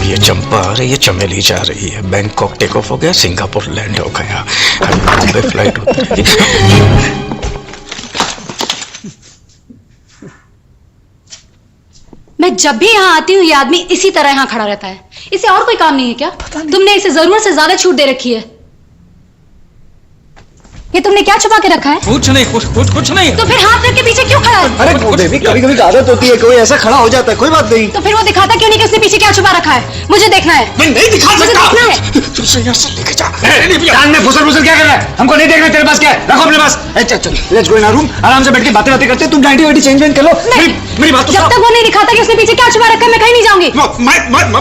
ये चंपा आ रही है, चमेली जा रही है, बैंकॉक टेक ऑफ हो गया, सिंगापुर लैंड हो गया, बॉम्बे फ्लाइट उतरेगी। मैं जब भी यहाँ आती हूँ ये आदमी इसी तरह यहाँ खड़ा रहता है। इसे और कोई काम नहीं है क्या? तुमने इसे जरूरत से ज्यादा छूट दे रखी है। ये तुमने क्या छुपा के रखा है? कुछ नहीं, कुछ नहीं। तो फिर हाथ रख के पीछे क्यों खड़ा है? अरे बेबी, कभी कभी आदत होती है, कोई ऐसा खड़ा हो जाता है, कोई बात नहीं। तो फिर वो दिखाता क्यों नहीं कि उसने पीछे क्या छुपा रखा है? मुझे देखना है। मैं नहीं दिखा मुझे सकता। देखना है। तू इसे यहाँ से लेके जा। कान में फुसर क्या कर रहा है? हमको नहीं देखना, तेरे पास क्या है? रखो अपने पास। चल let's go in our room, आराम से बैठ के बातें करते। तुम नाइटी चेंज कर लो। मेरी बात जब तक वो नहीं दिखाता कि उसने पीछे क्या छुपा रखा है मैं कहीं नहीं जाऊंगी।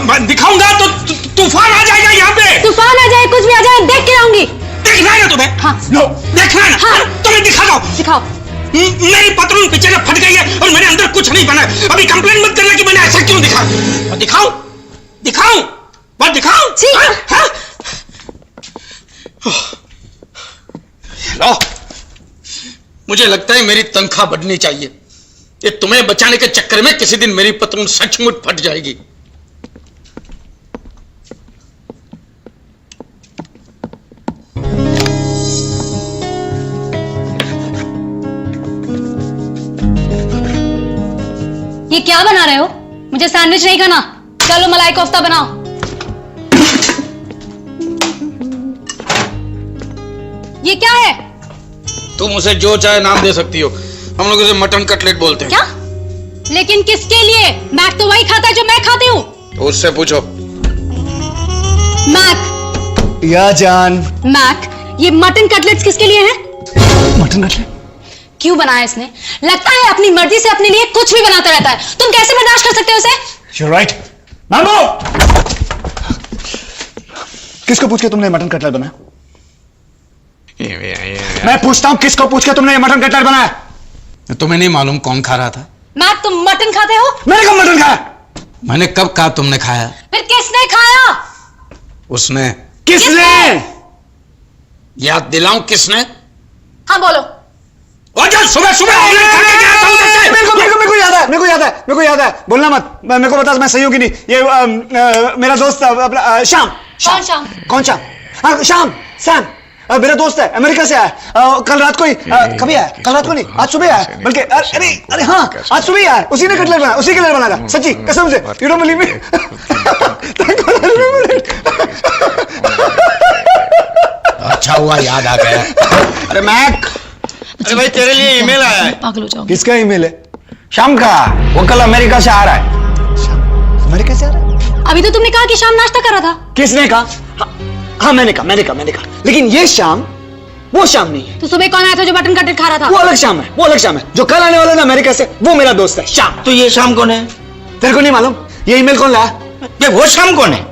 मैं दिखाऊंगा तो तूफान आ जाएगा यहाँ पे। तूफान आ जाए, कुछ भी आ जाए, देख के आऊंगी। देखना है ना तुम्हें? हाँ। नो, देखना है ना? हाँ। तुम्हें दिखा दो। दिखाओ। मेरी पतलून पीछे से फट गई है और मेरे अंदर कुछ नहीं बना। अभी कंप्लेंट मत करना कि मैंने ऐसा क्यों दिखा। दिखाऊं? बात दिखाऊं? जी। हाँ? लो, मुझे लगता है मेरी तनख्वाह बढ़नी चाहिए। ये तुम्हें बचाने के चक्कर में किसी दिन मेरी पतलून सचमुच फट जाएगी। ये क्या बना रहे हो? मुझे सैंडविच नहीं खाना। चलो मलाई कोफ्ता बनाओ। ये क्या है? तुम उसे जो चाहे नाम दे सकती हो। हम लोग उसे मटन कटलेट बोलते हैं। क्या? लेकिन किसके लिए? मैक तो वही खाता है जो मैं खाती हूँ। तो उससे पूछो। मैक। या जान। मैक, ये मटन कटलेट्स किसके लिए हैं? मटन कटलेट क्यों बनाया इसने? लगता है अपनी मर्जी से अपने लिए कुछ भी बनाता रहता है। तुम कैसे बर्दाश्त कर सकते हो उसे? You're right. मामू! किसको पूछ के तुमने मटन कटलेट बनाया? मैं पूछता हूं किसको पूछ के तुमने ये मटन कटलेट बनाया? तुम्हें नहीं मालूम कौन खा रहा था? मैक, तुम मटन खाते हो? मैंने कब मटन खाया? मैंने कब कहा तुमने खाया? फिर किसने खाया? उसने। किसने? याद दिलाऊं किसने? हाँ बोलो। सुबह मेरे को याद है। बोलना मत, मेरे को बता मैं सही हूँ कि नहीं। ये मेरा दोस्त श्याम। कौन श्याम? हाँ श्याम, सैम। मेरा दोस्त है, अमेरिका से आया। कल रात को ही कभी आया? कल रात को नहीं, आज सुबह आया। बल्कि अरे हाँ, आज सुबह ही आया। उसी ने कटलेट बनाया, उसी के लिए बनाया था। सच्ची कसम से। You don't believe me? अच्छा हुआ याद आ गया। अरे मैक, अरे भाई तेरे लिए ईमेल आया है। पागल हो जाओ। किसका ईमेल है? शाम का, वो कल अमेरिका से आ रहा है। अमेरिका से आ रहा है? अभी तो तुमने कहा कि शाम नाश्ता कर रहा था। किसने कहा? हाँ मैंने कहा। लेकिन ये शाम वो शाम नहीं है। तो सुबह कौन आया था जो मटन कटलेट खा रहा था? वो अलग शाम है। जो कल आने वाला था अमेरिका से, वो मेरा दोस्त है श्याम। तो ये शाम कौन है? तेरे को नहीं मालूम? ये ईमेल कौन लाया? ये वो शाम कौन है?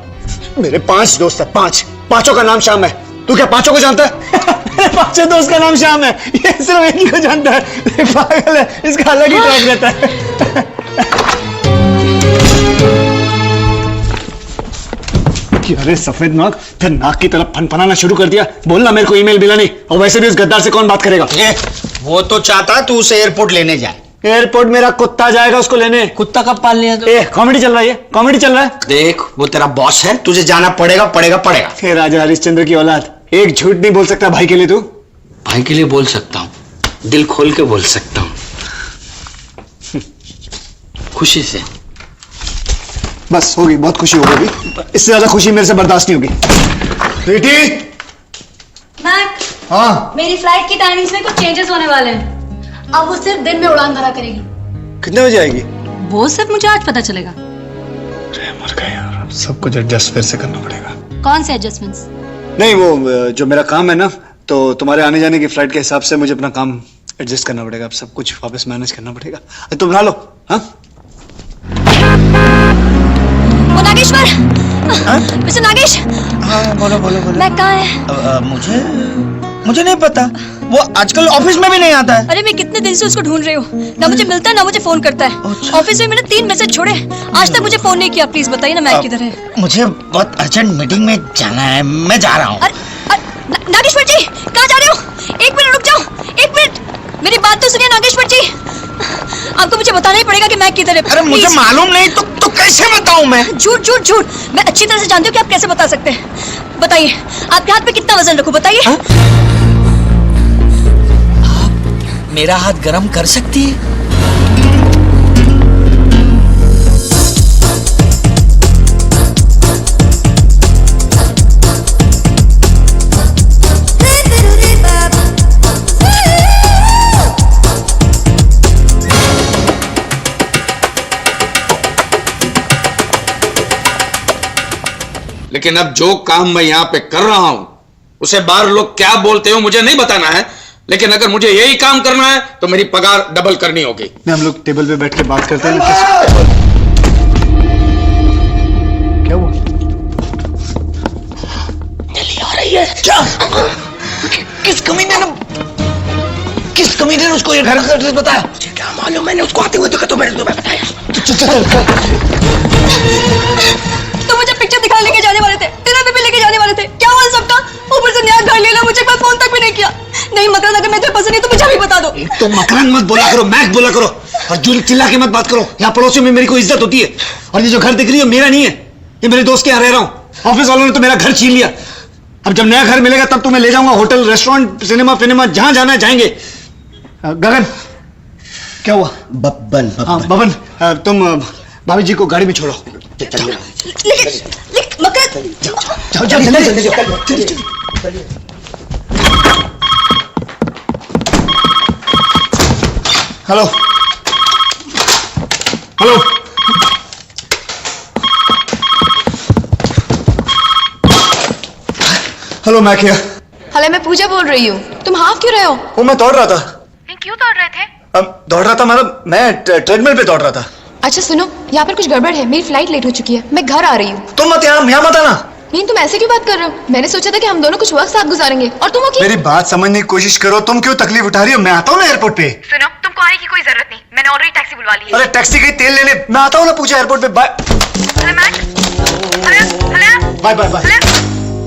मेरे 5 दोस्त है, 5 का नाम श्याम है। तू क्या 5 को जानता है? मेरे 5 दोस्त का नाम श्याम है। ये सिर्फ एक ही को जानता है। ये पागल है, इसका अलग ही ट्रैक रहता है। अरे सफेद नाक, फिर नाक की तरफ फनफनाना शुरू कर दिया। बोलना मेरे को ईमेल मिला नहीं। और वैसे भी उस गद्दार से कौन बात करेगा? वो तो चाहता तू उसे एयरपोर्ट लेने जाए। एयरपोर्ट मेरा कुत्ता जाएगा उसको लेने। कुत्ता कब पाल लिया तो? कॉमेडी चल रहा है। देख, वो तेरा बॉस है, तुझे जाना पड़ेगा। हे राजा हरिश्चंद्र की औलाद, एक झूठ नहीं बोल सकता भाई के लिए तू? भाई के लिए बोल सकता हूँ, दिल खोल के बोल सकता हूँ, खुशी से। बस होगी, बहुत खुशी होगी। इससे ज्यादा खुशी मेरे से बर्दाश्त नहीं होगी। बेटी। मैक, हाँ मेरी फ्लाइट की टाइमिंग्स में कुछ चेंजेस होने वाले हैं। अब वो सिर्फ दिन में उड़ान भरा करेगी। कितने बजे आएगी? वो सिर्फ मुझे आज पता चलेगा। मर गए यार, सब कुछ एडजस्ट फिर से करना पड़ेगा। कौन से एडजस्टमेंट्स? नहीं, वो जो मेरा काम है ना, तो तुम्हारे आने जाने की फ्लाइट के हिसाब से मुझे अपना काम एडजस्ट करना पड़ेगा। अब सब कुछ वापस मैनेज करना पड़ेगा। तुम नहा लो। हाँ नागेश्वर, मिस्टर नागेश। हाँ बोलो। मैं कहाँ है? मुझे नहीं पता, वो आजकल ऑफिस में भी नहीं आता है। अरे मैं कितने दिन से उसको ढूंढ रही हूँ, ना मुझे मिलता है ना मुझे फोन करता है। ऑफिस में मैंने 3 मैसेज छोड़े, आज तक मुझे फोन नहीं किया। प्लीज बताइए ना मैक किधर है? मुझे बहुत अर्जेंट मीटिंग में जाना है, मैं जा रहा हूँ। नागेश्वर जी, कहाँ जा रहे हो? 1 मिनट रुक जाओ, 1 मिनट, मेरी बात तो सुनिए नागेश्वर जी। आपको मुझे बताना ही पड़ेगा कि मैं किधर है। अरे मुझे Please। मालूम नहीं तो कैसे बताऊं मैं? झूठ झूठ झूठ, मैं अच्छी तरह से जानती हूँ कि आप कैसे बता सकते हैं। बताइए, आपके हाथ पे कितना वजन रखूं, बताइए। आप मेरा हाथ गरम कर सकती है? लेकिन अब जो काम मैं यहाँ पे कर रहा हूं उसे बाहर लोग क्या बोलते हो मुझे नहीं बताना है, लेकिन अगर मुझे यही काम करना है तो मेरी पगार डबल करनी होगी। हम लोग टेबल पे बैठ के बात करते हैं। क्या हुआ? दिल्ली आ रही है क्या? किस कमीने ने उसको ये घर का एड्रेस बताया? मुझे क्या मालूम, मैंने उसको आते हुए देखा तो मैंने तुम्हें बताया। तो मुझे पिक्चर दिखाने लेके जाने वाले थे, डिनर पे लेके जाने वाले थे, क्या हुआ सबका? ऊपर से नया घर लेना, मुझे कोई फोन तक भी नहीं किया। नहीं मकरंद, अगर मैं तुम्हें पसंद नहीं तो मुझे भी बता दो। तो मकरंद मत बोला करो, मैक बोला करो, और जूली चिल्ला के मत बात करो। यहाँ पड़ोसियों में मेरी कोई इज्जत होती है, और ये जो घर दिख रही है मेरा नहीं है, ये मेरे दोस्त के यहाँ रह रहा हूँ। ऑफिस वालों ने तो मेरा घर छीन लिया। अब जब नया घर मिलेगा तब तुम्हें ले जाऊंगा, होटल, रेस्टोरेंट, सिनेमा, जहां जाना है जाएंगे। गगन, क्या हुआ? बब्बन हाँ बबन, तुम भाभी जी को गाड़ी में छोड़ो। लेकिन मकरंद, जाओ जल्दी। Hello hello, hello Mac here. Hello, मैं पूजा बोल रही हूँ। तुम हाफ क्यों रहे हो? वो मैं दौड़ रहा था। क्यों दौड़ रहे थे? दौड़ रहा था मतलब मैं ट्रेडमिल पे दौड़ रहा था। अच्छा सुनो, यहाँ पर कुछ गड़बड़ है, मेरी फ्लाइट लेट हो चुकी है, मैं घर आ रही हूँ। तुम मत यहाँ मत आना। नहीं, तुम ऐसे क्यों बात कर रहे हो? मैंने सोचा था कि हम दोनों कुछ वक्त साथ गुजारेंगे, और तुम अकेले। मेरी बात समझने की कोशिश करो, तुम क्यों तकलीफ उठा रही हो? मैं आता हूँ ना एयरपोर्ट पे। सुनो, तुमको आने की कोई जरूरत नहीं, मैंने ऑलरेडी टैक्सी बुलवा ली है। अरे टैक्सी गई तेल लेने, मैं आता हूँ ना पूजा एयरपोर्ट पे। Bye bye bye bye.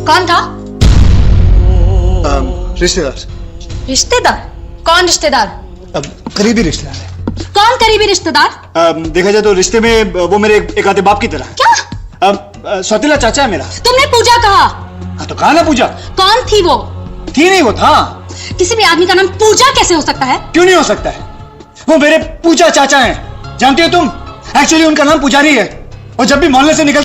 कौन था? रिश्तेदार। रिश्तेदार? कौन रिश्तेदार? करीबी रिश्तेदार है। कौन करीबी रिश्तेदार? देखा जाए तो रिश्ते में वो मेरे एक आधे बाप की तरह है। क्या? सौतेला चाचा है मेरा। तुमने पूजा कहा? हाँ तो कहा ना पूजा। कौन थी वो? थी नहीं, वो था। किसी भी आदमी का नाम पूजा कैसे हो सकता है? क्यों नहीं हो सकता है? वो मेरे पूजा चाचा हैं, जानती हो तुम? एक्चुअली उनका नाम पुजारी है, और जब भी मोहल्ले से निकल